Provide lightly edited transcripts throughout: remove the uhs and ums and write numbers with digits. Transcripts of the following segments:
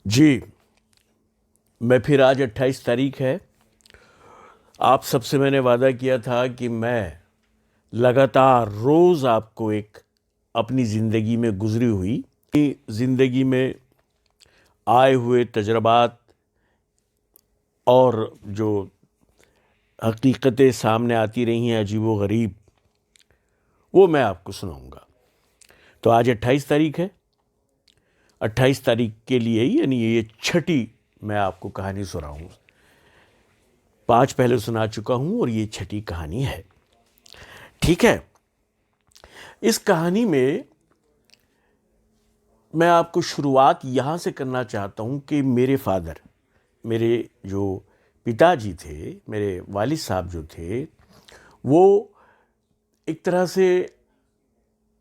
जी, मैं फिर आज 28 तारीख है। आप सबसे मैंने वादा किया था कि मैं लगातार रोज़ आपको एक अपनी ज़िंदगी में गुज़री हुई ज़िंदगी में आए हुए तजर्बात और जो हकीकतें सामने आती रही हैं अजीब व गरीब, वो मैं आपको सुनाऊंगा। तो आज 28 तारीख है। 28 तारीख के लिए यानी ये छठी मैं आपको कहानी सुनाऊँ। 5 पहले सुना चुका हूँ और ये छठी कहानी है। ठीक है। इस कहानी में मैं आपको शुरुआत यहाँ से करना चाहता हूँ कि मेरे फादर, मेरे जो पिताजी थे, मेरे वालिद साहब जो थे, वो एक तरह से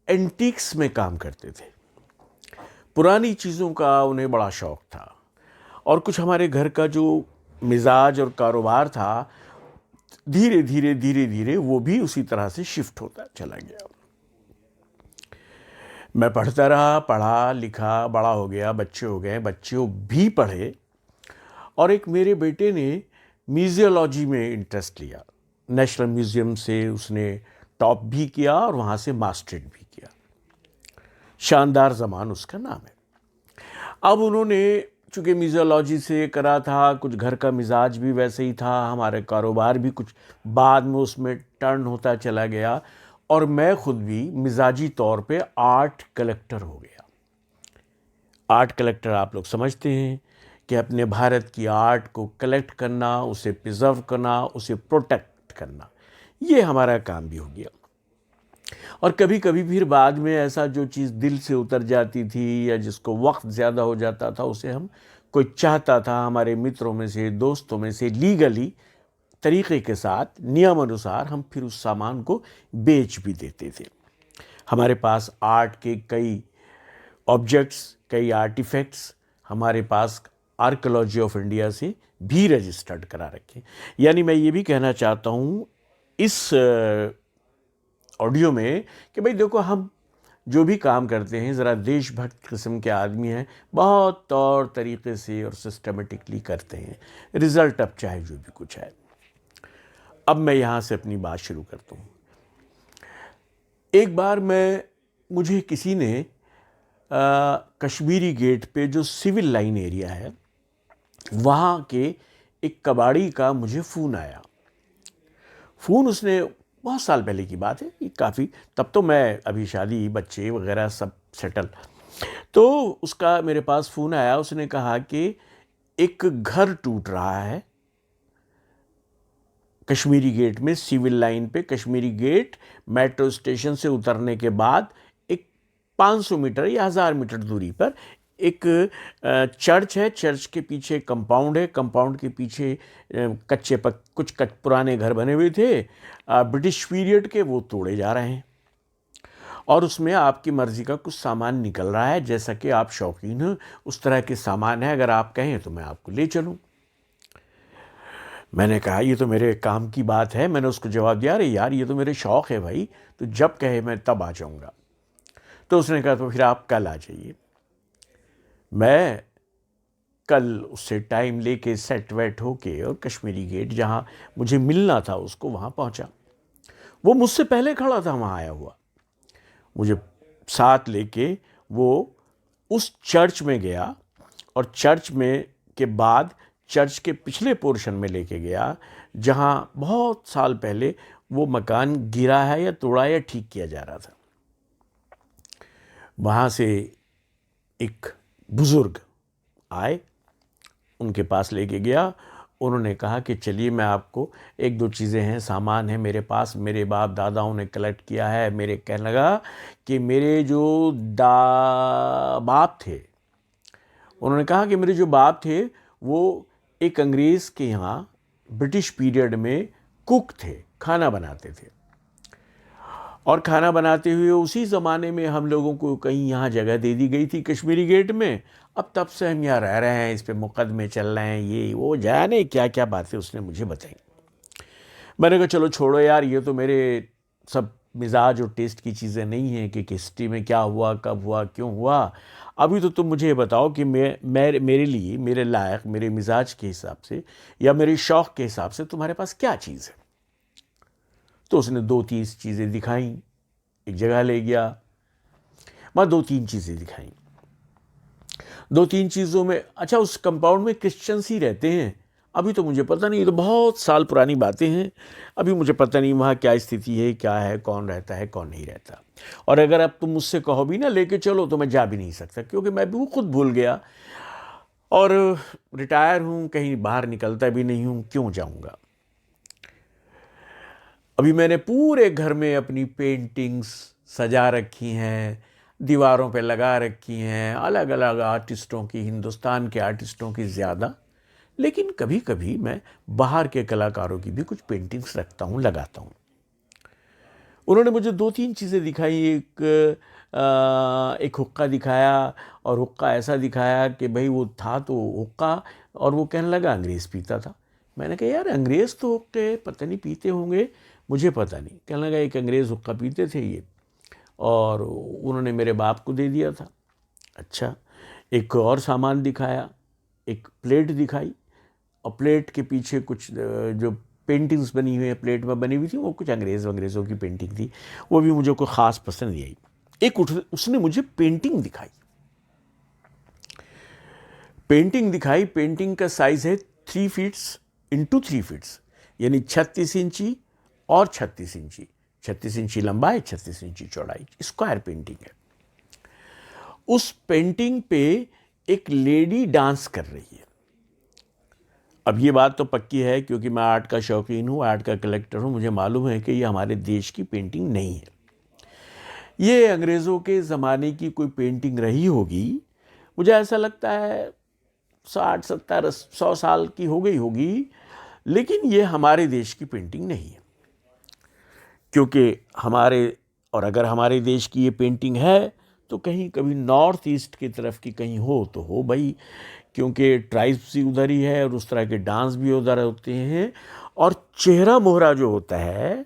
एंटीक्स में काम करते थे। पुरानी चीज़ों का उन्हें बड़ा शौक़ था और कुछ हमारे घर का जो मिजाज और कारोबार था, धीरे धीरे धीरे धीरे वो भी उसी तरह से शिफ्ट होता चला गया। मैं पढ़ता रहा, पढ़ा लिखा, बड़ा हो गया, बच्चे हो गए, बच्चे भी पढ़े और एक मेरे बेटे ने म्यूजियोलॉजी में इंटरेस्ट लिया। नेशनल म्यूज़ियम से उसने टॉप भी किया और वहाँ से मास्टरेट भी किया। शानदार ज़मान उसका नाम है। अब उन्होंने चूँकि म्यूजियोलॉजी से करा था, कुछ घर का मिजाज भी वैसे ही था, हमारे कारोबार भी कुछ बाद में उसमें टर्न होता चला गया और मैं खुद भी मिजाजी तौर पे आर्ट कलेक्टर हो गया। आर्ट कलेक्टर आप लोग समझते हैं कि अपने भारत की आर्ट को कलेक्ट करना, उसे प्रिजर्व करना, उसे प्रोटेक्ट करना, ये हमारा काम भी हो गया। और कभी कभी फिर बाद में ऐसा जो चीज़ दिल से उतर जाती थी या जिसको वक्त ज़्यादा हो जाता था, उसे हम कोई चाहता था हमारे मित्रों में से, दोस्तों में से, लीगली तरीक़े के साथ, नियम अनुसार हम फिर उस सामान को बेच भी देते थे। हमारे पास आर्ट के कई ऑब्जेक्ट्स, कई आर्टिफैक्ट्स हमारे पास आर्कियोलॉजी ऑफ इंडिया से भी रजिस्टर्ड करा रखे। यानी मैं ये भी कहना चाहता हूँ इस ऑडियो में कि भाई देखो, हम जो भी काम करते हैं ज़रा देशभक्त किस्म के आदमी हैं, बहुत तौर तरीक़े से और सिस्टमेटिकली करते हैं। रिज़ल्ट अब चाहे जो भी कुछ है। अब मैं यहाँ से अपनी बात शुरू करता हूँ। एक बार मुझे किसी ने कश्मीरी गेट पे जो सिविल लाइन एरिया है, वहाँ के एक कबाड़ी का मुझे फ़ोन आया। फ़ोन उसने, बहुत साल पहले की बात है, ये काफ़ी, तब तो मैं अभी शादी, बच्चे वगैरह सब सेटल। तो उसका मेरे पास फ़ोन आया, उसने कहा कि एक घर टूट रहा है कश्मीरी गेट में, सिविल लाइन पे। कश्मीरी गेट मेट्रो स्टेशन से उतरने के बाद एक 500 मीटर या 1000 मीटर दूरी पर एक चर्च है। चर्च के पीछे कंपाउंड है, कंपाउंड के पीछे कुछ पुराने घर बने हुए थे ब्रिटिश पीरियड के, वो तोड़े जा रहे हैं और उसमें आपकी मर्ज़ी का कुछ सामान निकल रहा है। जैसा कि आप शौकीन हो उस तरह के सामान है, अगर आप कहें तो मैं आपको ले चलूँ। मैंने कहा ये तो मेरे काम की बात है। मैंने उसको जवाब दिया, अरे यार ये तो मेरे शौक़ है भाई, तो जब कहे मैं तब आ जाऊँगा। तो उसने कहा तो फिर आप कल आ जाइए। मैं कल उससे टाइम लेके सेट वेट होके और कश्मीरी गेट जहाँ मुझे मिलना था उसको वहाँ पहुँचा। वो मुझसे पहले खड़ा था वहाँ आया हुआ। मुझे साथ लेके वो उस चर्च में गया और चर्च में के बाद चर्च के पिछले पोर्शन में लेके गया जहाँ बहुत साल पहले वो मकान गिरा है या तोड़ा या ठीक किया जा रहा था। वहाँ से एक बुज़ुर्ग आए, उनके पास लेके गया। उन्होंने कहा कि चलिए मैं आपको एक दो चीज़ें हैं, सामान है मेरे पास, मेरे बाप दादाओं ने कलेक्ट किया है। मेरे कहने लगा कि मेरे जो बाप थे, उन्होंने कहा कि मेरे जो बाप थे वो एक अंग्रेज़ के यहाँ ब्रिटिश पीरियड में कुक थे, खाना बनाते थे और खाना बनाते हुए उसी ज़माने में हम लोगों को कहीं यहाँ जगह दे दी गई थी कश्मीरी गेट में। अब तब से हम यहाँ रह रहे हैं, इस पे मुकदमे चल रहे हैं, ये वो जाने क्या क्या बातें उसने मुझे बताई। मैंने कहा चलो छोड़ो यार, ये तो मेरे सब मिजाज और टेस्ट की चीज़ें नहीं हैं कि हिस्ट्री में क्या हुआ, कब हुआ, क्यों हुआ। अभी तो तुम मुझे ये बताओ कि मैं मेरे लिए, मेरे लायक, मेरे मिजाज के हिसाब से या मेरे शौक़ के हिसाब से तुम्हारे पास क्या चीज़ है। तो उसने 2-3 चीज़ें दिखाई, एक जगह ले गया, मैं 2-3 चीज़ें दिखाई। 2-3 चीज़ों में, अच्छा उस कंपाउंड में क्रिश्चियंस ही रहते हैं। अभी तो मुझे पता नहीं, ये तो बहुत साल पुरानी बातें हैं। अभी मुझे पता नहीं वहाँ क्या स्थिति है, क्या है, कौन रहता है, कौन नहीं रहता। और अगर अब तुम मुझसे कहो भी ना लेके चलो, तो मैं जा भी नहीं सकता, क्योंकि मैं भी खुद भूल गया और रिटायर हूँ, कहीं बाहर निकलता भी नहीं हूँ, क्यों जाऊँगा। अभी मैंने पूरे घर में अपनी पेंटिंग्स सजा रखी हैं, दीवारों पे लगा रखी हैं, अलग अलग आर्टिस्टों की, हिंदुस्तान के आर्टिस्टों की ज़्यादा। लेकिन कभी कभी मैं बाहर के कलाकारों की भी कुछ पेंटिंग्स रखता हूँ, लगाता हूँ। उन्होंने मुझे 2-3 चीज़ें दिखाई। एक हुक्का दिखाया, और हुक्का ऐसा दिखाया कि भाई वो था तो हुक्का, और वो कहने लगा अंग्रेज़ पीता था। मैंने कहा यार अंग्रेज़ तो हुक्के पता नहीं पीते होंगे, मुझे पता नहीं। कहने लगा एक अंग्रेज़ हुक्का पीते थे ये, और उन्होंने मेरे बाप को दे दिया था। अच्छा, एक और सामान दिखाया, एक प्लेट दिखाई, और प्लेट के पीछे कुछ जो पेंटिंग्स बनी हुई है, प्लेट में बनी हुई थी, वो कुछ अंग्रेज़ों की पेंटिंग थी। वो भी मुझे कोई ख़ास पसंद नहीं आई। एक उसने मुझे पेंटिंग दिखाई, पेंटिंग का साइज़ है 3 फीट्स इंटू 3 फीट्स, यानी 36 इंची और 36 इंची, 36 इंची लंबाई, 36 इंची चौड़ाई, स्क्वायर पेंटिंग है। उस पेंटिंग पे एक लेडी डांस कर रही है। अब ये बात तो पक्की है, क्योंकि मैं आर्ट का शौकीन हूँ, आर्ट का कलेक्टर हूँ, मुझे मालूम है कि ये हमारे देश की पेंटिंग नहीं है। ये अंग्रेज़ों के ज़माने की कोई पेंटिंग रही होगी। मुझे ऐसा लगता है 60, 70, 100 साल की हो गई होगी, लेकिन ये हमारे देश की पेंटिंग नहीं है। क्योंकि अगर हमारे देश की ये पेंटिंग है, तो कहीं कभी नॉर्थ ईस्ट की तरफ की कहीं हो तो हो भाई, क्योंकि ट्राइब्स भी उधर ही है और उस तरह के डांस भी उधर होते हैं। और चेहरा मोहरा जो होता है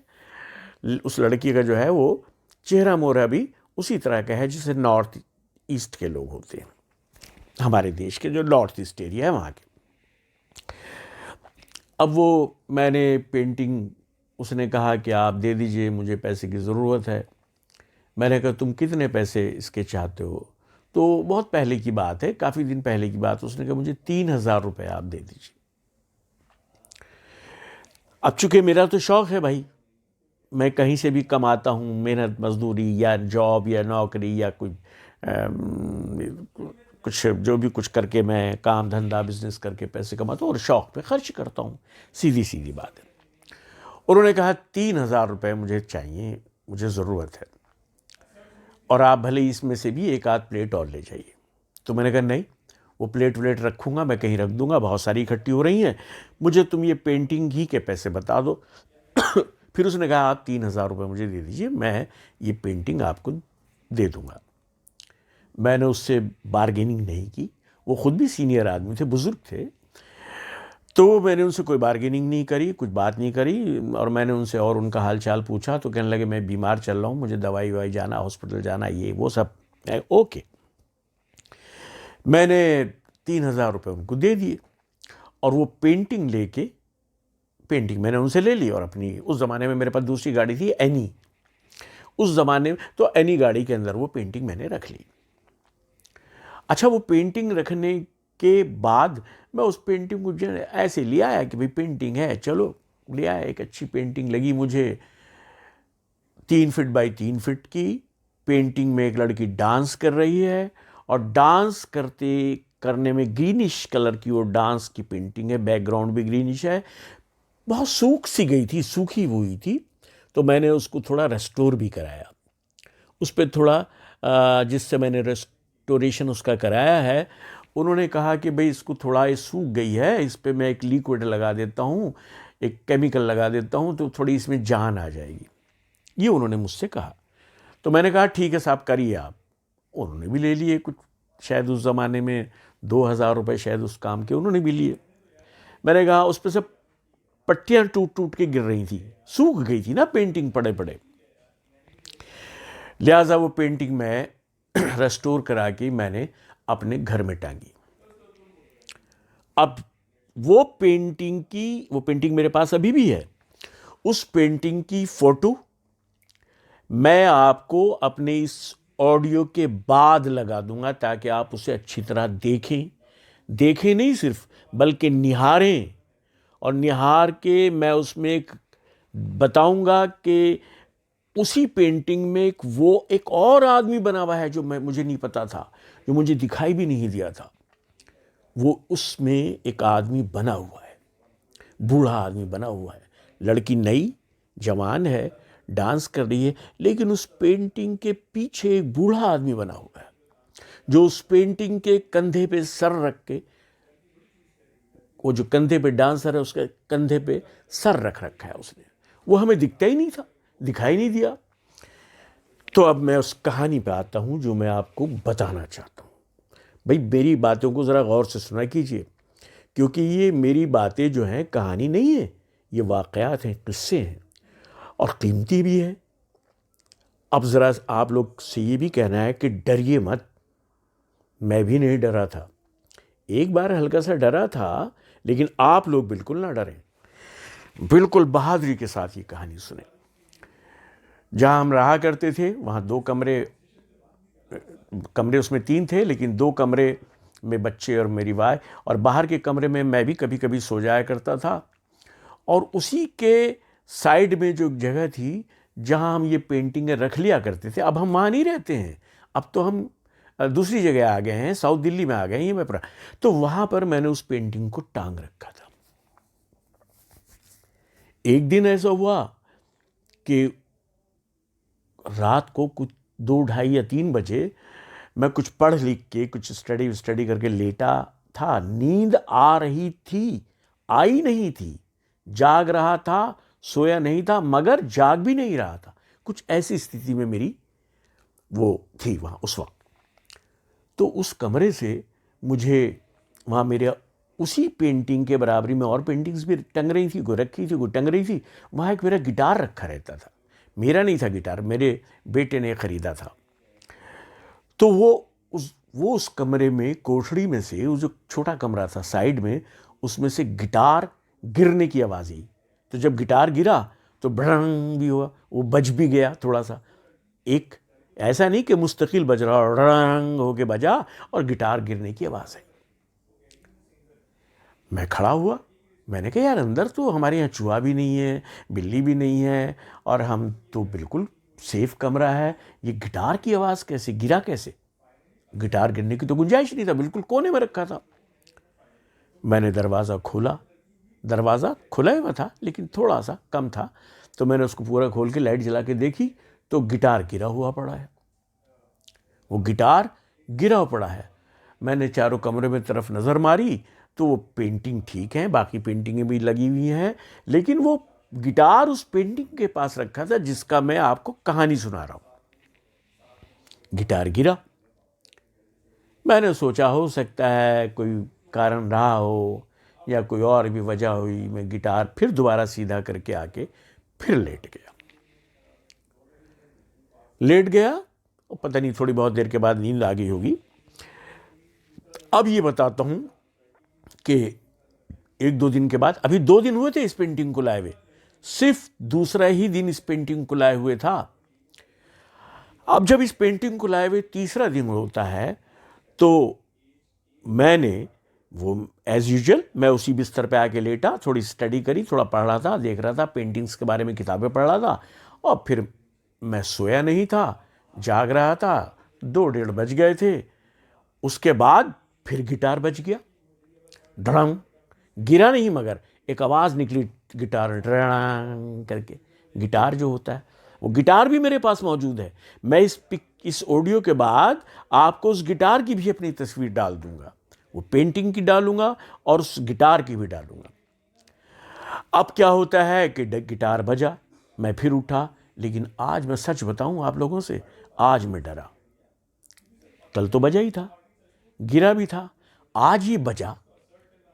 उस लड़की का, जो है वो चेहरा मोहरा भी उसी तरह का है जैसे नॉर्थ ईस्ट के लोग होते हैं, हमारे देश के जो नॉर्थ ईस्ट एरिया है वहाँ के। अब वो मैंने पेंटिंग, उसने कहा कि आप दे दीजिए, मुझे पैसे की ज़रूरत है। मैंने कहा तुम कितने पैसे इसके चाहते हो। तो बहुत पहले की बात है, काफ़ी दिन पहले की बात। उसने कहा मुझे 3,000 रुपये आप दे दीजिए। अब चूँकि मेरा तो शौक़ है भाई, मैं कहीं से भी कमाता हूँ, मेहनत मजदूरी या जॉब या नौकरी या कुछ जो भी कुछ करके मैं काम धंधा बिजनेस करके पैसे कमाता हूँ और शौक़ पे खर्च करता हूँ, सीधी सीधी बात है। उन्होंने कहा 3,000 रुपये मुझे चाहिए, मुझे ज़रूरत है, और आप भले इसमें से भी एक आध प्लेट और ले जाइए। तो मैंने कहा नहीं, वो प्लेट व्लेट रखूँगा मैं, कहीं रख दूँगा, बहुत सारी इकट्ठी हो रही हैं, मुझे तुम ये पेंटिंग ही के पैसे बता दो। फिर उसने कहा आप 3,000 रुपये मुझे दे दीजिए, मैं ये पेंटिंग आपको दे दूँगा। मैंने उससे बार्गेनिंग नहीं की, वो ख़ुद भी सीनियर आदमी थे, बुज़ुर्ग थे, तो मैंने उनसे कोई बार्गेनिंग नहीं करी, कुछ बात नहीं करी। और मैंने उनसे और उनका हाल चाल पूछा, तो कहने लगे मैं बीमार चल रहा हूँ, मुझे दवाई ववाई जाना, हॉस्पिटल जाना, ये वो सब। ओके, मैंने 3,000 रुपये उनको दे दिए, और वो पेंटिंग मैंने उनसे ले ली, और अपनी, उस ज़माने में मेरे पास दूसरी गाड़ी थी एनी, उस ज़माने में तो एनी गाड़ी के अंदर वो पेंटिंग मैंने रख ली। अच्छा, वो पेंटिंग रखने के बाद मैं उस पेंटिंग को जो ऐसे ले आया कि भाई पेंटिंग है, चलो ले आया। एक अच्छी पेंटिंग लगी मुझे, 3 फीट बाई 3 फीट की पेंटिंग में एक लड़की डांस कर रही है, और डांस करने में ग्रीनिश कलर की वो डांस की पेंटिंग है, बैकग्राउंड भी ग्रीनिश है, बहुत सूख सी गई थी, सूखी हुई थी। तो मैंने उसको थोड़ा रेस्टोर भी कराया, उस पर थोड़ा जिससे मैंने रेस्टोरेशन उसका कराया है, उन्होंने कहा कि भाई इसको थोड़ा, ये सूख गई है, इस पर मैं एक लिक्विड लगा देता हूँ, एक केमिकल लगा देता हूँ, तो थोड़ी इसमें जान आ जाएगी, ये उन्होंने मुझसे कहा। तो मैंने कहा ठीक है साहब, करिए आप। उन्होंने भी ले लिए कुछ, शायद उस ज़माने में 2,000 रुपये शायद उस काम के उन्होंने भी लिए। मैंने कहा उस पर सब पट्टियाँ टूट टूट के गिर रही थी, सूख गई थी ना पेंटिंग पड़े पड़े। लिहाजा वो पेंटिंग मैं रेस्टोर करा के मैंने अपने घर में टांगी। अब वो पेंटिंग मेरे पास अभी भी है। उस पेंटिंग की फोटो मैं आपको अपने इस ऑडियो के बाद लगा दूंगा, ताकि आप उसे अच्छी तरह देखें नहीं सिर्फ, बल्कि निहारें। और निहार के मैं उसमें एक बताऊंगा कि उसी पेंटिंग में एक और आदमी बना हुआ है जो मुझे नहीं पता था, जो मुझे दिखाई भी नहीं दिया था। वो उसमें एक आदमी बना हुआ है, बूढ़ा आदमी बना हुआ है। लड़की नई जवान है, डांस कर रही है, लेकिन उस पेंटिंग के पीछे एक बूढ़ा आदमी बना हुआ है, जो उस पेंटिंग के कंधे पे सर रख के, वो जो कंधे पे डांसर है उसके कंधे पे सर रख रखा है उसने। वो हमें दिखता ही नहीं था, दिखाई नहीं दिया। तो अब मैं उस कहानी पे आता हूं जो मैं आपको बताना चाहता हूं। भाई मेरी बातों को ज़रा गौर से सुना कीजिए, क्योंकि ये मेरी बातें जो हैं कहानी नहीं है, ये वाक़यात हैं, किस्से हैं, और कीमती भी है। अब ज़रा आप लोग से ये भी कहना है कि डरिए मत। मैं भी नहीं डरा था, एक बार हल्का सा डरा था, लेकिन आप लोग बिल्कुल ना डरें, बिल्कुल बहादुरी के साथ ये कहानी सुने। जहाँ हम रहा करते थे वहाँ 2 कमरे उसमें 3 थे, लेकिन 2 कमरे में बच्चे और मेरी वाइफ, और बाहर के कमरे में मैं भी कभी कभी सो जाया करता था। और उसी के साइड में जो जगह थी जहाँ हम ये पेंटिंगें रख लिया करते थे, अब हम वहाँ नहीं रहते हैं, अब तो हम दूसरी जगह आ गए हैं, साउथ दिल्ली में आ गए हैं ये मैं तो वहाँ पर मैंने उस पेंटिंग को टांग रखा था। एक दिन ऐसा हुआ कि रात को कुछ 2, ढाई या 3 बजे मैं कुछ पढ़ लिख के कुछ स्टडी करके लेटा था। नींद आ रही थी, आई नहीं थी, जाग रहा था, सोया नहीं था, मगर जाग भी नहीं रहा था। कुछ ऐसी स्थिति में मेरी वो थी वहाँ उस वक्त। तो उस कमरे से मुझे वहाँ मेरे उसी पेंटिंग के बराबरी में और पेंटिंग्स भी टंग रही थी, कोई रखी थी, कोई टंग रही थी। वहाँ एक मेरा गिटार रखा रहता था। मेरा नहीं था गिटार, मेरे बेटे ने ख़रीदा था। तो वो उस कमरे में, कोठड़ी में से, वो जो छोटा कमरा था साइड में, उसमें से गिटार गिरने की आवाज़ आई। तो जब गिटार गिरा तो भड़ंग भी हुआ, वो बज भी गया थोड़ा सा। एक ऐसा नहीं कि मुस्तकिल बज रहा, रंग होके बजा और गिटार गिरने की आवाज़ आई। मैं खड़ा हुआ, मैंने कहा यार अंदर तो हमारे यहाँ चूहा भी नहीं है, बिल्ली भी नहीं है, और हम तो बिल्कुल सेफ कमरा है, ये गिटार की आवाज़ कैसे, गिरा कैसे? गिटार गिरने की तो गुंजाइश नहीं था, बिल्कुल कोने में रखा था। मैंने दरवाज़ा खोला, दरवाज़ा खुला हुआ था लेकिन थोड़ा सा कम था। तो मैंने उसको पूरा खोल के लाइट जला के देखी तो गिटार गिरा हुआ पड़ा है। वो गिटार गिरा हुआ पड़ा है। मैंने चारों कमरे में तरफ नज़र मारी तो वो पेंटिंग ठीक है, बाकी पेंटिंगें भी लगी हुई हैं, लेकिन वो गिटार उस पेंटिंग के पास रखा था जिसका मैं आपको कहानी सुना रहा हूँ। गिटार गिरा। मैंने सोचा हो सकता है कोई कारण रहा हो या कोई और भी वजह हुई। मैं गिटार फिर दोबारा सीधा करके आके फिर लेट गया और पता नहीं थोड़ी बहुत देर के बाद नींद आ गई होगी। अब ये बताता हूँ कि 1-2 दिन के बाद, अभी 2 दिन हुए थे इस पेंटिंग को लाए हुए, सिर्फ दूसरा ही दिन इस पेंटिंग को लाए हुए था। अब जब इस पेंटिंग को लाए हुए तीसरा दिन होता है तो मैंने वो एज यूजुअल मैं उसी बिस्तर पे आके लेटा, थोड़ी स्टडी करी, थोड़ा पढ़ रहा था, देख रहा था, पेंटिंग्स के बारे में किताबें पढ़ रहा था, और फिर मैं सोया नहीं था, जाग रहा था। 2-1:30 बज गए थे। उसके बाद फिर गिटार बज गया, ड्रंग गिरा नहीं मगर एक आवाज़ निकली, गिटार ड्रंग करके। गिटार जो होता है, वो गिटार भी मेरे पास मौजूद है। मैं इस ऑडियो के बाद आपको उस गिटार की भी अपनी तस्वीर डाल दूंगा, वो पेंटिंग की डालूंगा और उस गिटार की भी डालूंगा। अब क्या होता है कि गिटार बजा, मैं फिर उठा, लेकिन आज मैं सच बताऊं आप लोगों से, आज मैं डरा। कल तो बजा ही था, गिरा भी था, आज ये बजा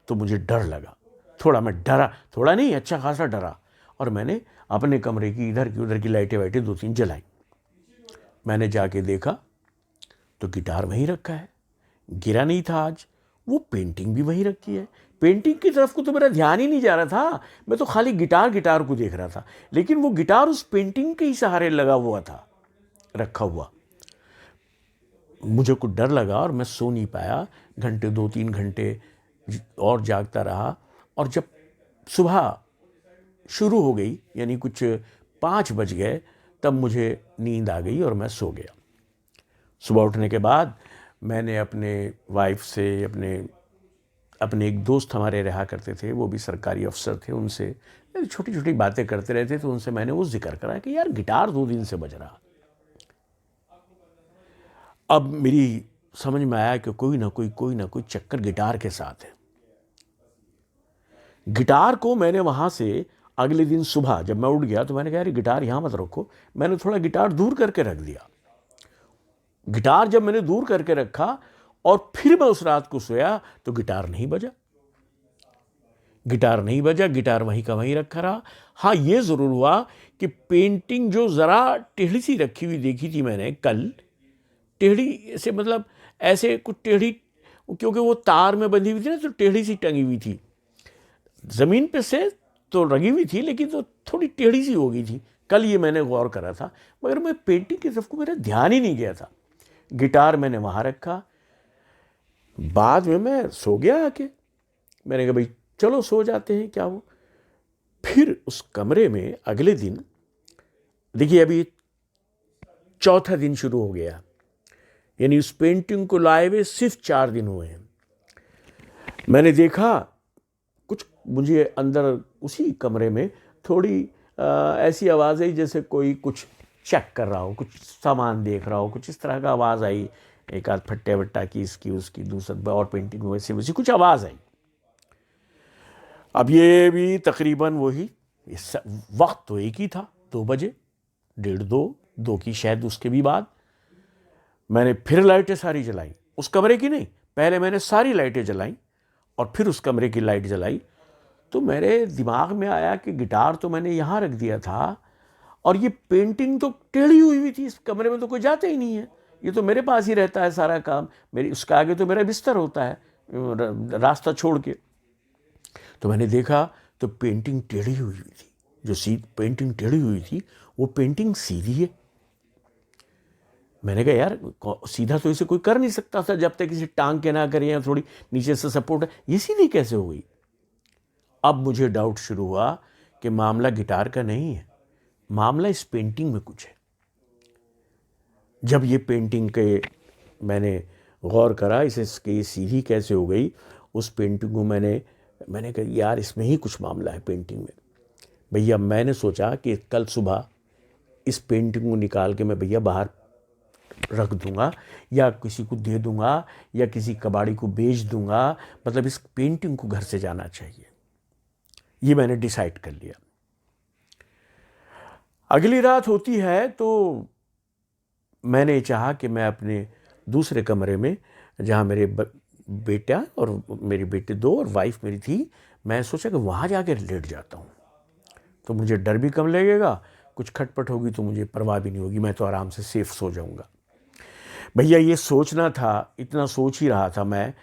तो मुझे डर लगा। थोड़ा मैं डरा, थोड़ा नहीं, अच्छा खासा डरा। और मैंने अपने कमरे की इधर की उधर की लाइटें वाइटें 2-3 जलाई। मैंने जाके देखा तो गिटार वहीं रखा है, गिरा नहीं था आज। वो पेंटिंग भी वहीं रखी है। पेंटिंग की तरफ को तो मेरा ध्यान ही नहीं जा रहा था, मैं तो खाली गिटार को देख रहा था। लेकिन वो गिटार उस पेंटिंग के ही सहारे लगा हुआ था, रखा हुआ। मुझे कुछ डर लगा और मैं सो नहीं पाया। घंटे 2-3 घंटे और जागता रहा। और जब सुबह शुरू हो गई, यानी कुछ 5 बज गए, तब मुझे नींद आ गई और मैं सो गया। सुबह उठने के बाद मैंने अपने वाइफ से, अपने एक दोस्त हमारे रहा करते थे, वो भी सरकारी अफसर थे, उनसे छोटी छोटी बातें करते रहते, तो उनसे मैंने वो जिक्र करा कि यार गिटार 2 दिन से बज रहा। अब मेरी समझ में आया कि कोई ना कोई चक्कर गिटार के साथ है। गिटार को मैंने वहाँ से अगले दिन सुबह जब मैं उठ गया तो मैंने कहा यार गिटार यहाँ मत रखो। मैंने थोड़ा गिटार दूर करके रख दिया। गिटार जब मैंने दूर करके रखा और फिर मैं उस रात को सोया तो गिटार नहीं बजा। गिटार वहीं का वहीं रखा रहा। हाँ, ये ज़रूर हुआ कि पेंटिंग जो ज़रा टेढ़ी सी रखी हुई देखी थी मैंने कल, टेढ़ी से मतलब ऐसे कुछ टेढ़ी, क्योंकि वो तार में बंधी हुई थी ना, तो टेढ़ी सी टंगी हुई थी। ज़मीन पे से तो रंगी हुई थी, लेकिन तो थोड़ी टेढ़ी सी हो गई थी। कल ये मैंने गौर करा था, मगर मैं पेंटिंग की तरफ को मेरा ध्यान ही नहीं गया था। गिटार मैंने वहाँ रखा। बाद में मैं सो गया आके। मैंने कहा भाई चलो सो जाते हैं, क्या हो। फिर उस कमरे में अगले दिन, देखिए अभी 4था दिन शुरू हो गया, यानी उस पेंटिंग को लाए हुए सिर्फ 4 दिन हुए हैं। मैंने देखा कुछ, मुझे अंदर उसी कमरे में थोड़ी ऐसी आवाज़ आई जैसे कोई कुछ चेक कर रहा हो, कुछ सामान देख रहा हो, कुछ इस तरह का आवाज़ आई। एक आध फट्टे वट्टा की, इसकी उसकी, दूसरा और पेंटिंग में वैसी वैसी कुछ आवाज़ आई। अब ये भी तकरीबन वही वक्त तो एक ही था, 2 बजे, 1:30 2 की शायद, उसके भी बाद मैंने फिर लाइटें सारी जलाई। उस कमरे की नहीं, पहले मैंने सारी लाइटें जलाई और फिर उस कमरे की लाइट जलाई। तो मेरे दिमाग में आया कि गिटार तो मैंने यहाँ रख दिया था और ये पेंटिंग तो टेढ़ी हुई थी, इस कमरे में तो कोई जाता ही नहीं है, ये तो मेरे पास ही रहता है सारा काम, मेरी उसके आगे तो मेरा बिस्तर होता है रास्ता छोड़ के। तो मैंने देखा तो पेंटिंग टेढ़ी हुई थी। जो पेंटिंग टेढ़ी हुई थी वो पेंटिंग सीधी है। मैंने कहा यार सीधा तो इसे कोई कर नहीं सकता था जब तक इसे टांग के ना करे या थोड़ी नीचे से सपोर्ट है, ये सीधी कैसे हो गई। अब मुझे डाउट शुरू हुआ कि मामला गिटार का नहीं है, मामला इस पेंटिंग में कुछ है। जब ये पेंटिंग के मैंने गौर करा, इसे सीधी कैसे हो गई, उस पेंटिंग को मैंने कहा यार इसमें ही कुछ मामला है पेंटिंग में। भैया मैंने सोचा कि कल सुबह इस पेंटिंग को निकाल के मैं भैया बाहर रख दूंगा या किसी को दे दूंगा या किसी कबाड़ी को बेच दूंगा, मतलब इस पेंटिंग को घर से जाना चाहिए। ये मैंने डिसाइड कर लिया। अगली रात होती है तो मैंने चाहा कि मैं अपने दूसरे कमरे में, जहाँ मेरे बेटा और मेरी बेटी 2 और वाइफ मेरी थी, मैं सोचा कि वहाँ जाके लेट जाता हूँ तो मुझे डर भी कम लगेगा, कुछ खटपट होगी तो मुझे परवाह भी नहीं होगी, मैं तो आराम से सेफ सो जाऊँगा। भैया ये सोचना था, इतना सोच ही रहा था मैं,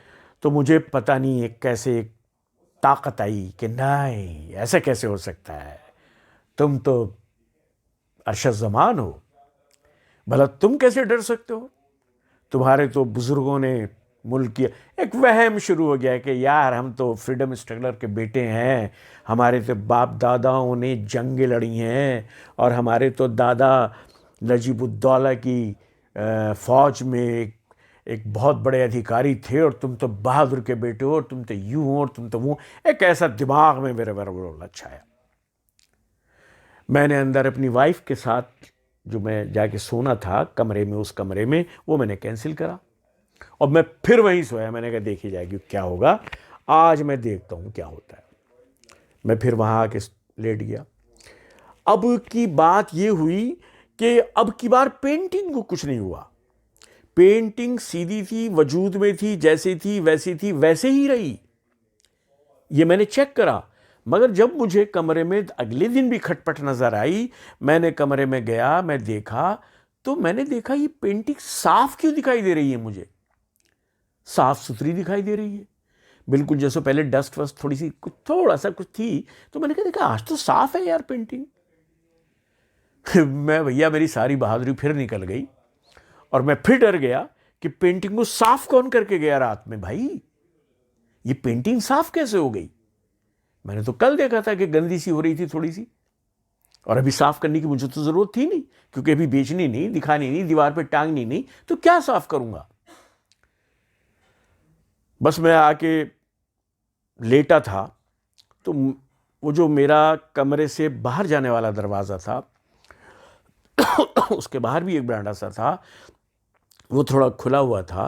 तो मुझे पता नहीं कैसे एक ताकत आई कि नहीं ऐसा कैसे हो सकता है, तुम तो अरशद ज़मान हो, भला तुम कैसे डर सकते हो, तुम्हारे तो बुज़ुर्गों ने मुल्क की। एक वहम शुरू हो गया कि यार हम तो फ्रीडम स्ट्रगलर के बेटे हैं, हमारे तो बाप दादाओं ने जंगें लड़ी हैं और हमारे तो दादा नजीबुद्दौला की फ़ौज में एक बहुत बड़े अधिकारी थे और तुम तो बहादुर के बेटे हो और तुम तो यूँ हो और तुम तो वो। एक ऐसा दिमाग में मेरे बराबर छाया। मैंने अंदर अपनी वाइफ के साथ जो मैं जाके सोना था कमरे में, उस कमरे में, वो मैंने कैंसिल करा और मैं फिर वहीं सोया। मैंने कहा देखी जाएगी क्या होगा, आज मैं देखता हूँ क्या होता है। मैं फिर वहाँ आके लेट गया। अब की बात ये हुई कि अब की बार पेंटिंग को कुछ नहीं हुआ, पेंटिंग सीधी थी, वजूद में थी, जैसी थी वैसे ही रही। ये मैंने चेक करा, मगर जब मुझे कमरे में अगले दिन भी खटपट नज़र आई, मैंने कमरे में गया, मैं देखा तो मैंने देखा ये पेंटिंग साफ क्यों दिखाई दे रही है मुझे, साफ सुथरी दिखाई दे रही है, बिल्कुल जैसे पहले डस्ट वस्ट थोड़ी सी कुछ थोड़ा सा कुछ थी, तो मैंने कहा देखा आज तो साफ है यार पेंटिंग। मैं भैया मेरी सारी बहादुरी फिर निकल गई और मैं फिर डर गया कि पेंटिंग को साफ कौन करके गया रात में, भाई ये पेंटिंग साफ कैसे हो गई। मैंने तो कल देखा था कि गंदी सी हो रही थी थोड़ी सी, और अभी साफ करने की मुझे तो जरूरत थी नहीं, क्योंकि अभी बेचनी नहीं, दिखानी नहीं, दीवार पे टांगनी नहीं, तो क्या साफ करूंगा। बस मैं आके लेटा था, तो वो जो मेरा कमरे से बाहर जाने वाला दरवाज़ा था उसके बाहर भी एक बरामदा सा था, वो थोड़ा खुला हुआ था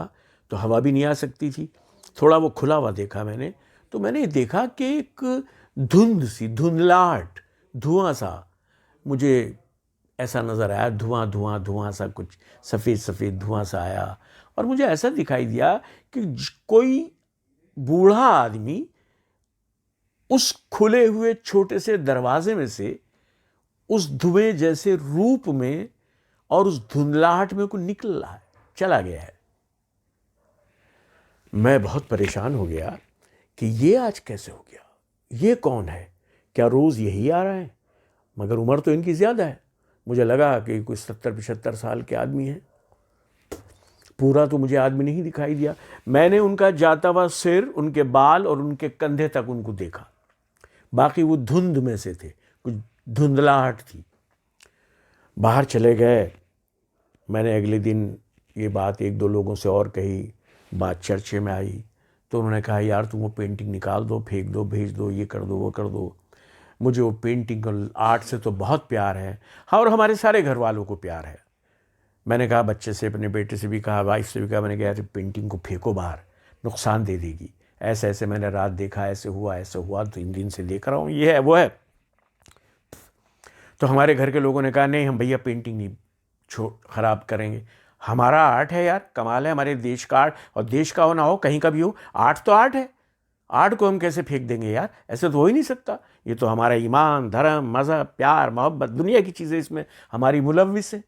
तो हवा भी नहीं आ सकती थी, थोड़ा वो खुला हुआ देखा मैंने, तो मैंने देखा कि एक धुंध सी, धुंधलाहट, धुआं सा मुझे ऐसा नज़र आया, धुआं धुआं धुआं सा, कुछ सफ़ेद सफ़ेद धुआं सा आया, और मुझे ऐसा दिखाई दिया कि कोई बूढ़ा आदमी उस खुले हुए छोटे से दरवाजे में से उस धुएं जैसे रूप में और उस धुंधलाहट में को निकल रहा है, चला गया है। मैं बहुत परेशान हो गया कि ये आज कैसे हो गया, ये कौन है, क्या रोज़ यही आ रहा है। मगर उम्र तो इनकी ज़्यादा है, मुझे लगा कि कोई 70-75 साल के आदमी हैं। पूरा तो मुझे आदमी नहीं दिखाई दिया, मैंने उनका जाता हुआ सिर, उनके बाल और उनके कंधे तक उनको देखा, बाकी वो धुंध में से थे, कुछ धुंधलाहट थी। बाहर चले गए। मैंने अगले दिन ये बात एक दो लोगों से और कही, बात चर्चे में आई, तो उन्होंने कहा यार तुम वो पेंटिंग निकाल दो, फेंक दो, भेज दो, ये कर दो, वो कर दो। मुझे वो पेंटिंग और आर्ट से तो बहुत प्यार है, हाँ, और हमारे सारे घर वालों को प्यार है। मैंने कहा बच्चे से, अपने बेटे से भी कहा, वाइफ से भी कहा, मैंने कहा यार पेंटिंग को फेंको बाहर, नुकसान दे देगी। ऐसे ऐसे मैंने रात देखा, ऐसे हुआ ऐसे हुआ, 3 दिन से देख रहा हूँ, ये है वो है। तो हमारे घर के लोगों ने कहा नहीं हम भैया पेंटिंग नहीं ख़राब करेंगे, हमारा आर्ट है यार, कमाल है हमारे देश का आर्ट, और देश का हो ना हो, कहीं का भी हो, आर्ट तो आर्ट है, आर्ट को हम कैसे फेंक देंगे यार, ऐसे तो हो ही नहीं सकता। ये तो हमारा ईमान, धर्म, मज़हब, प्यार, मोहब्बत, दुनिया की चीज़ें इसमें हमारी मुलव्विस है।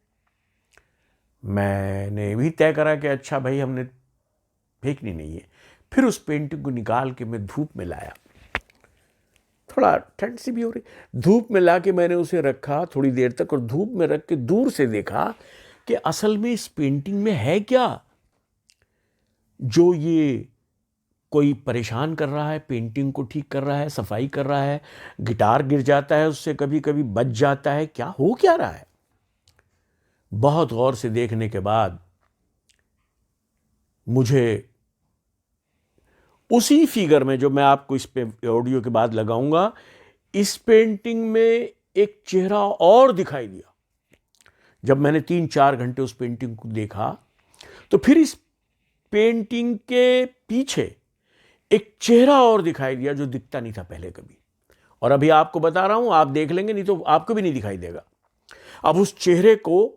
मैंने भी तय करा कि अच्छा भाई हमने फेंकनी नहीं है। फिर उस पेंटिंग को निकाल के मैं धूप में लाया, थोड़ा ठंड सी भी हो रही, धूप में ला के मैंने उसे रखा थोड़ी देर तक, और धूप में रख के दूर से देखा कि असल में इस पेंटिंग में है क्या जो ये कोई परेशान कर रहा है, पेंटिंग को ठीक कर रहा है, सफाई कर रहा है, गिटार गिर जाता है उससे, कभी कभी बच जाता है, क्या हो क्या रहा है। बहुत गौर से देखने के बाद मुझे उसी फिगर में, जो मैं आपको इस पे ऑडियो के बाद लगाऊंगा, इस पेंटिंग में एक चेहरा और दिखाई दिया। जब मैंने 3-4 घंटे उस पेंटिंग को देखा, तो फिर इस पेंटिंग के पीछे एक चेहरा और दिखाई दिया जो दिखता नहीं था पहले कभी। और अभी आपको बता रहा हूं, आप देख लेंगे, नहीं तो आपको भी नहीं दिखाई देगा। अब उस चेहरे को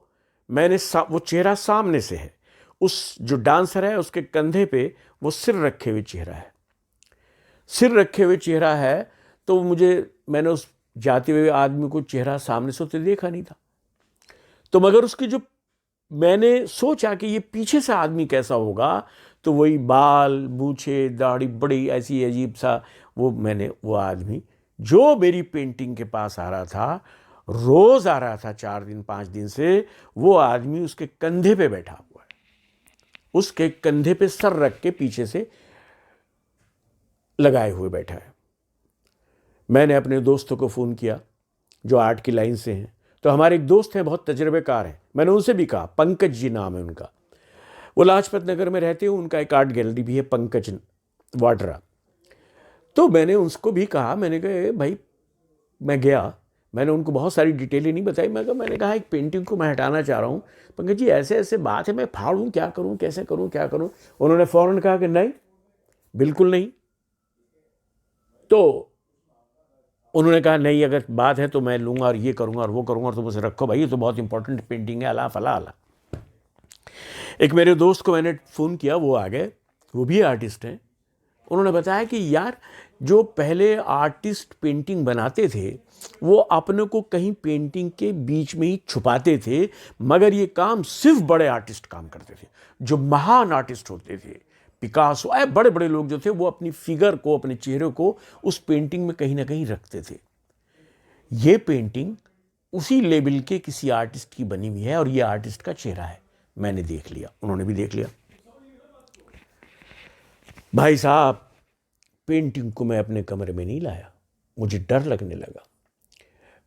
मैंने वो चेहरा सामने से है, उस जो डांसर है उसके कंधे पे वो सिर रखे हुए चेहरा है, सिर रखे हुए चेहरा है। तो मैंने उस जाते हुए आदमी को चेहरा सामने से तो देखा नहीं था, तो मगर उसकी जो मैंने सोचा कि ये पीछे से आदमी कैसा होगा, तो वही बाल, मूछे, दाढ़ी, बड़ी ऐसी अजीब सा, वो आदमी जो मेरी पेंटिंग के पास आ रहा था, रोज आ रहा था 4-5 दिन से, वो आदमी उसके कंधे पे बैठा हुआ है, उसके कंधे पे सर रख के पीछे से लगाए हुए बैठा है। मैंने अपने दोस्तों को फ़ोन किया जो आर्ट की लाइन से हैं, तो हमारे एक दोस्त हैं, बहुत तजर्बेकार हैं, मैंने उनसे भी कहा, पंकज जी नाम है उनका, वो लाजपत नगर में रहते हैं, उनका एक आर्ट गैलरी भी है, पंकज वाड्रा। तो मैंने उसको भी कहा, मैंने कहा भाई, मैं गया, मैंने उनको बहुत सारी डिटेलें नहीं बताई, मैंने कहा एक पेंटिंग को मैं हटाना चाह रहा हूँ, पंकज जी ऐसे ऐसे बात है, मैं फाड़ूँ, क्या करूँ, कैसे करूँ, क्या करूँ। उन्होंने फ़ौरन कहा कि नहीं, बिल्कुल नहीं। तो उन्होंने कहा नहीं, अगर बात है तो मैं लूँगा और ये करूँगा और वो करूँगा, और तुम उसे रखो भाई, ये तो बहुत इंपॉर्टेंट पेंटिंग है, अला फला अला। एक मेरे दोस्त को मैंने फ़ोन किया, वो आ गए, वो भी आर्टिस्ट हैं, उन्होंने बताया कि यार जो पहले आर्टिस्ट पेंटिंग बनाते थे वो अपने को कहीं पेंटिंग के बीच में ही छुपाते थे, मगर ये काम सिर्फ बड़े आर्टिस्ट काम करते थे, जो महान आर्टिस्ट होते थे, पिकासो, बड़े बड़े लोग जो थे वो अपनी फिगर को, अपने चेहरे को उस पेंटिंग में कहीं ना कहीं रखते थे। ये पेंटिंग उसी लेवल के किसी आर्टिस्ट की बनी हुई है और ये आर्टिस्ट का चेहरा है। मैंने देख लिया, उन्होंने भी देख लिया। भाई साहब, पेंटिंग को मैं अपने कमरे में नहीं लाया, मुझे डर लगने लगा,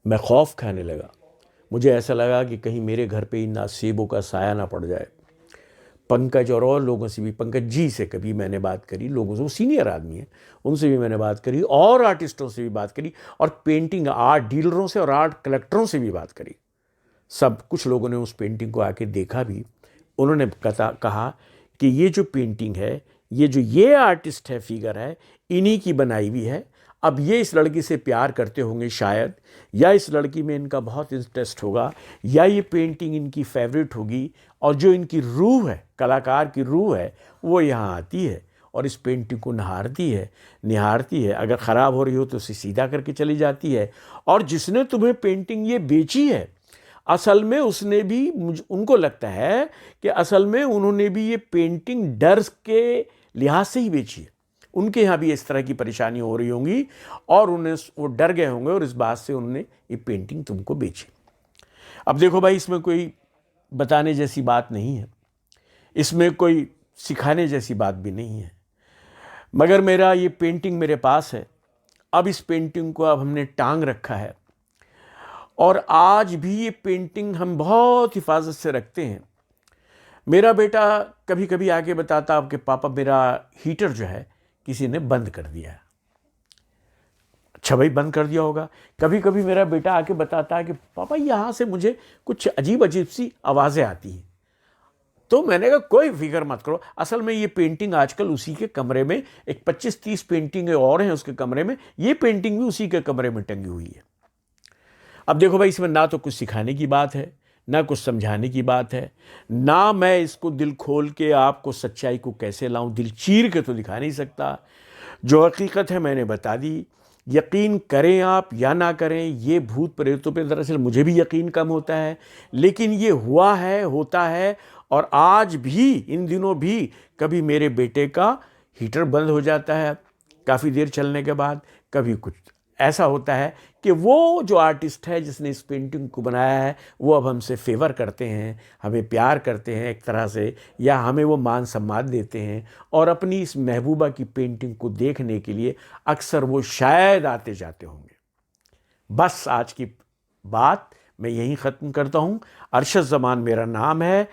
मैं खौफ खाने लगा। मुझे ऐसा लगा कि कहीं मेरे घर पे इन नसीबों का साया ना पड़ जाए। पंकज और लोगों से भी, पंकज जी से कभी मैंने बात करी, लोगों से, वो सीनियर आदमी है, उनसे भी मैंने बात करी, और आर्टिस्टों से भी बात करी, और पेंटिंग आर्ट डीलरों से और आर्ट कलेक्टरों से भी बात करी। सब कुछ लोगों ने उस पेंटिंग को आके देखा भी। उन्होंने कहा कि ये जो पेंटिंग है, ये आर्टिस्ट है, फिगर है, इन्हीं की बनाई हुई है। अब ये इस लड़की से प्यार करते होंगे शायद, या इस लड़की में इनका बहुत इंटरेस्ट होगा, या ये पेंटिंग इनकी फेवरेट होगी, और जो इनकी रूह है, कलाकार की रूह है, वो यहाँ आती है और इस पेंटिंग को निहारती है। अगर ख़राब हो रही हो तो उसे सीधा करके चली जाती है। और जिसने तुम्हें पेंटिंग ये बेची है, असल में उसने भी, उनको लगता है कि असल में उन्होंने भी ये पेंटिंग डर के लिहाज से ही बेची है। उनके यहाँ भी इस तरह की परेशानी हो रही होंगी और वो डर गए होंगे और इस बात से उन्होंने ये पेंटिंग तुमको बेची। अब देखो भाई, इसमें कोई बताने जैसी बात नहीं है, इसमें कोई सिखाने जैसी बात भी नहीं है, मगर मेरा ये पेंटिंग मेरे पास है। अब इस पेंटिंग को अब हमने टांग रखा है और आज भी ये पेंटिंग हम बहुत हिफाजत से रखते हैं। मेरा बेटा कभी कभी आके बताता कि पापा, मेरा हीटर जो है किसी ने बंद कर दिया है। अच्छा भाई, बंद कर दिया होगा। कभी कभी मेरा बेटा आके बताता है कि पापा, यहाँ से मुझे कुछ अजीब अजीब सी आवाज़ें आती हैं। तो मैंने कहा कोई फिक्र मत करो, असल में ये पेंटिंग आजकल उसी के कमरे में, एक 25-30 पेंटिंगें और हैं उसके कमरे में, ये पेंटिंग भी उसी के कमरे में टंगी हुई है। अब देखो भाई, इसमें ना तो कुछ सिखाने की बात है, ना कुछ समझाने की बात है, ना मैं इसको दिल खोल के आपको सच्चाई को कैसे लाऊं, दिल चीर के तो दिखा नहीं सकता। जो हकीकत है मैंने बता दी। यकीन करें आप या ना करें, ये भूत प्रेतों पे दरअसल मुझे भी यकीन कम होता है, लेकिन ये हुआ है, होता है। और आज भी, इन दिनों भी, कभी मेरे बेटे का हीटर बंद हो जाता है काफ़ी देर चलने के बाद, कभी कुछ ऐसा होता है कि वो जो आर्टिस्ट है जिसने इस पेंटिंग को बनाया है, वो अब हमसे फेवर करते हैं, हमें प्यार करते हैं एक तरह से, या हमें वो मान सम्मान देते हैं, और अपनी इस महबूबा की पेंटिंग को देखने के लिए अक्सर वो शायद आते जाते होंगे। बस आज की बात मैं यहीं ख़त्म करता हूँ। अरशद ज़मान मेरा नाम है,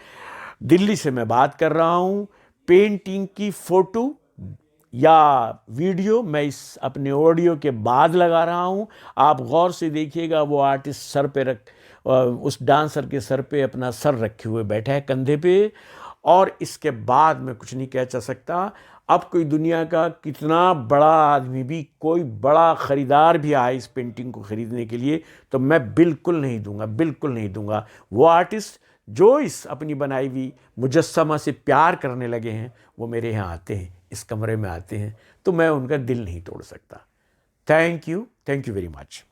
दिल्ली से मैं बात कर रहा हूँ। पेंटिंग की फ़ोटो या वीडियो मैं इस अपने ऑडियो के बाद लगा रहा हूँ। आप गौर से देखिएगा, वो आर्टिस्ट सर पे उस डांसर के सर पे अपना सर रखे हुए बैठा है कंधे पे, और इसके बाद मैं कुछ नहीं कह सकता। अब कोई दुनिया का कितना बड़ा आदमी भी, कोई बड़ा ख़रीदार भी आए इस पेंटिंग को ख़रीदने के लिए, तो मैं बिल्कुल नहीं दूंगा। वो आर्टिस्ट जो इस अपनी बनाई हुई मुजस्समा से प्यार करने लगे हैं, वो मेरे यहाँ आते हैं, इस कमरे में आते हैं, तो मैं उनका दिल नहीं तोड़ सकता। Thank you very much.